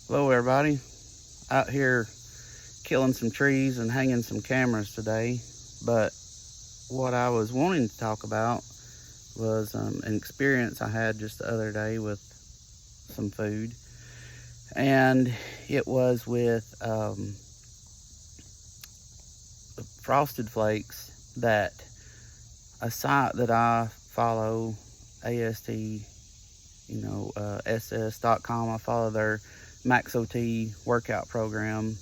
Hello everybody, out here killing some trees and hanging some cameras today, but what I was wanting to talk about was an experience I had just the other day with some food, and it was with frosted flakes that a site that I follow, AST, ss.com. I follow their Max OT workout program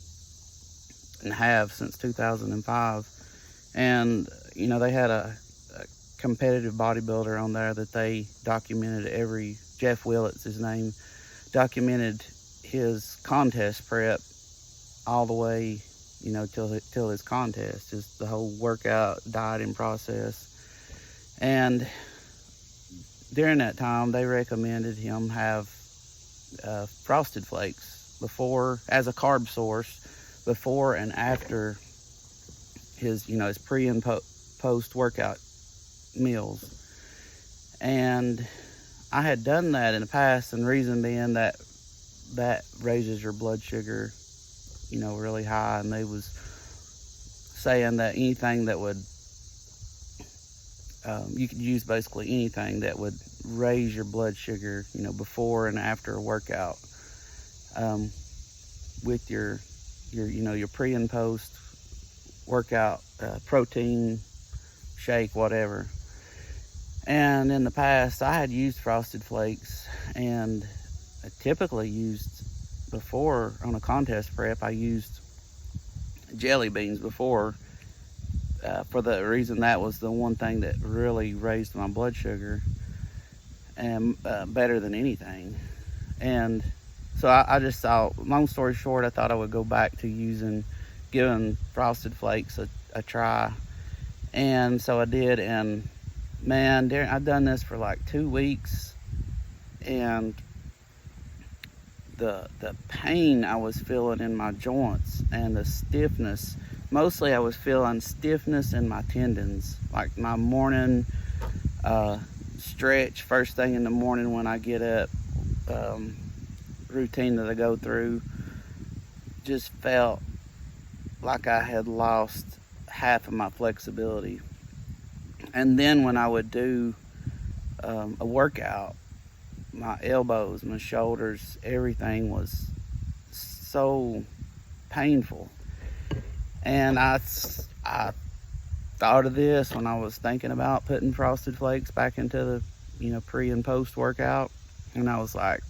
and have since 2005. And, they had a competitive bodybuilder on there that they documented Jeff Willett's his name, documented his contest prep all the way, till his contest, just the whole workout, dieting process. And during that time, they recommended him have frosted flakes before, as a carb source, before and after his pre and post workout meals. And I had done that in the past, and the reason being that raises your blood sugar, really high. And they was saying that anything that would you could use basically anything that would raise your blood sugar, before and after a workout, with your pre and post workout protein shake, whatever. And in the past, I had used frosted flakes, and I typically used, before on a contest prep, I used jelly beans before, for the reason that was the one thing that really raised my blood sugar, and better than anything. And so I just thought, long story short, I thought I would go back to giving frosted flakes a try. And so I did, and man, I've done this for like 2 weeks, and the pain I was feeling in my joints and the stiffness, mostly I was feeling stiffness in my tendons. Like my morning stretch first thing in the morning when I get up, routine that I go through, just felt like I had lost half of my flexibility. And then when I would do a workout, my elbows, my shoulders, everything was so painful. And I thought of this when I was thinking about putting frosted flakes back into the pre and post workout, and I was like,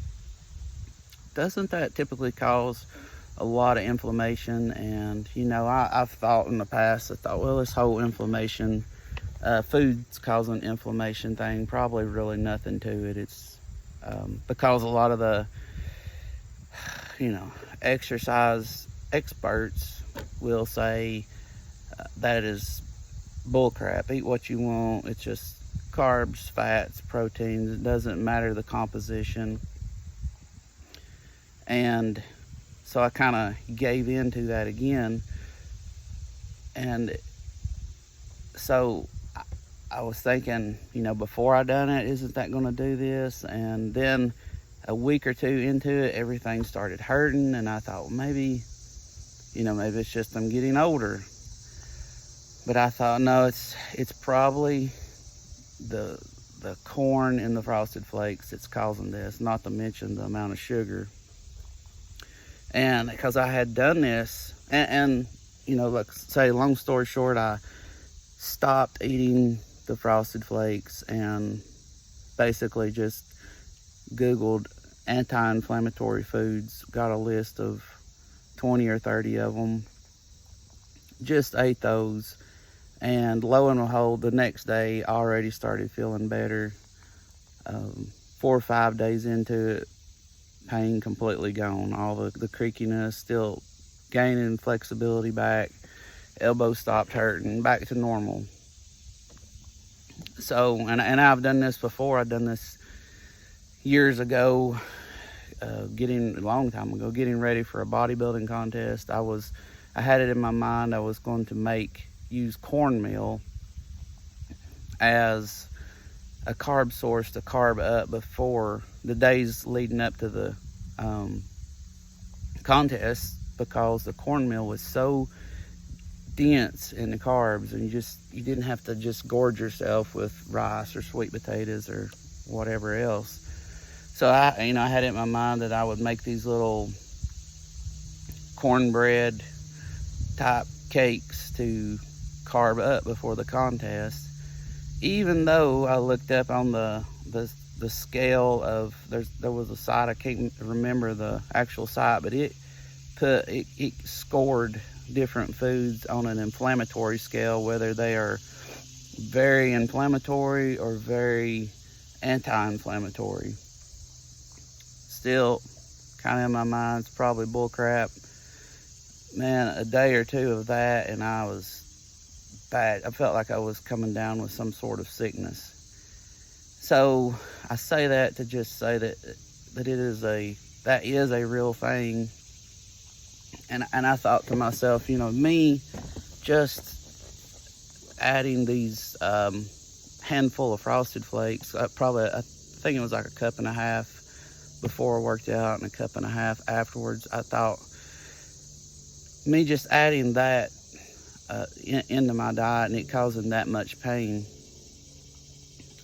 doesn't that typically cause a lot of inflammation? And I've thought in the past, well, this whole inflammation, food's causing inflammation thing, probably really nothing to it. It's because a lot of the exercise experts will say that is bullcrap. Eat what you want. It's just carbs, fats, proteins. It doesn't matter the composition. And so I kind of gave into that again. And so I was thinking, before I done it, isn't that going to do this? And then a week or two into it, everything started hurting, and I thought, well, maybe it's just I'm getting older. But I thought, no, it's probably the corn in the frosted flakes that's causing this, not to mention the amount of sugar. And because I had done this, and like say, long story short, I stopped eating the frosted flakes and basically just Googled anti-inflammatory foods, got a list of 20 or 30 of them, just ate those, and lo and behold, the next day I already started feeling better. 4 or 5 days into it, pain completely gone, all the creakiness, still gaining flexibility back, elbows stopped hurting, back to normal. So, and I've done this before. I've done this years ago, a long time ago, getting ready for a bodybuilding contest. I had it in my mind I was going to use cornmeal as a carb source to carb up before the days leading up to contest because the cornmeal was so dense in the carbs, and you didn't have to just gorge yourself with rice or sweet potatoes or whatever else. So I had it in my mind that I would make these little cornbread type cakes to carb up before the contest, even though I looked up on the scale of, there was a site, I can't remember the actual site, but it scored different foods on an inflammatory scale, whether they are very inflammatory or very anti-inflammatory. Still kind of in my mind, it's probably bull crap. Man, a day or two of that and I was bad. I felt like I was coming down with some sort of sickness. So I say that to just say that that is a real thing. And I thought to myself, me just adding these handful of Frosted Flakes, I think it was like a cup and a half before I worked out and a cup and a half afterwards. I thought me just adding that into my diet and it causing that much pain,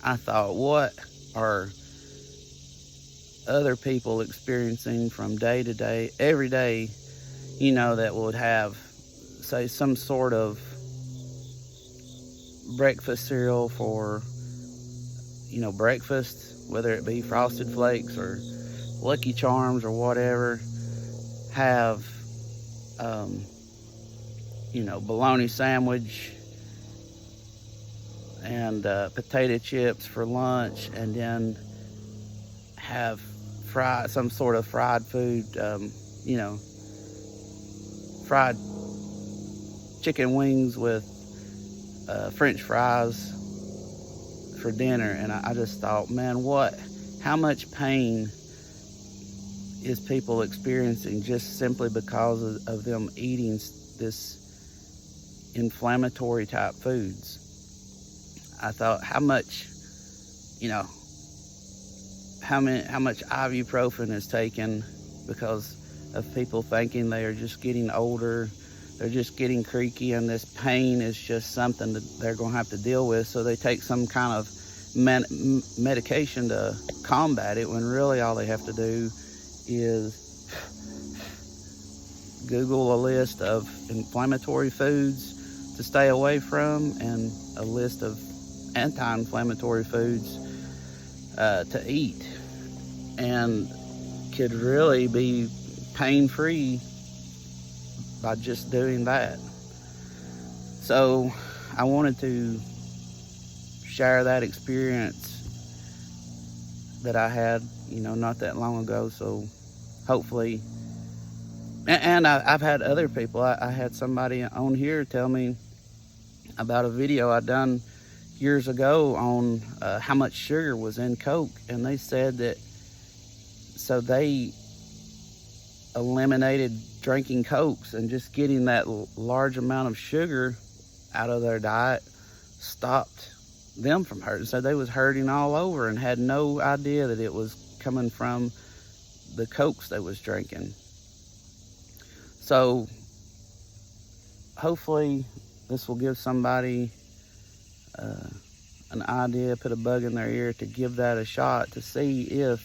I thought, what are other people experiencing from day to day, every day, that would have, say, some sort of breakfast cereal for, breakfast, whether it be Frosted Flakes or Lucky Charms or whatever, have, bologna sandwich and potato chips for lunch, and then have some sort of fried food, fried chicken wings with French fries for dinner. And I just thought, man, how much pain is people experiencing just simply because of them eating this inflammatory type foods? I thought, how much ibuprofen is taken because of people thinking they are just getting older, they're just getting creaky, and this pain is just something that they're going to have to deal with, so they take some kind of medication to combat it, when really all they have to do is Google a list of inflammatory foods to stay away from and a list of anti-inflammatory foods to eat, and could really be pain-free by just doing that. So I wanted to share that experience that I had, not that long ago. So hopefully, and I've had other people, I had somebody on here tell me about a video I done years ago on how much sugar was in Coke, and they said that, so they eliminated drinking Cokes, and just getting that large amount of sugar out of their diet stopped them from hurting. So they was hurting all over and had no idea that it was coming from the Cokes they was drinking. So hopefully this will give somebody an idea, put a bug in their ear to give that a shot, to see if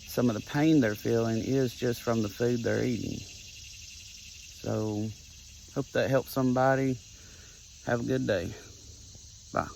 some of the pain they're feeling is just from the food they're eating. So hope that helps somebody. Have a good day. Bye.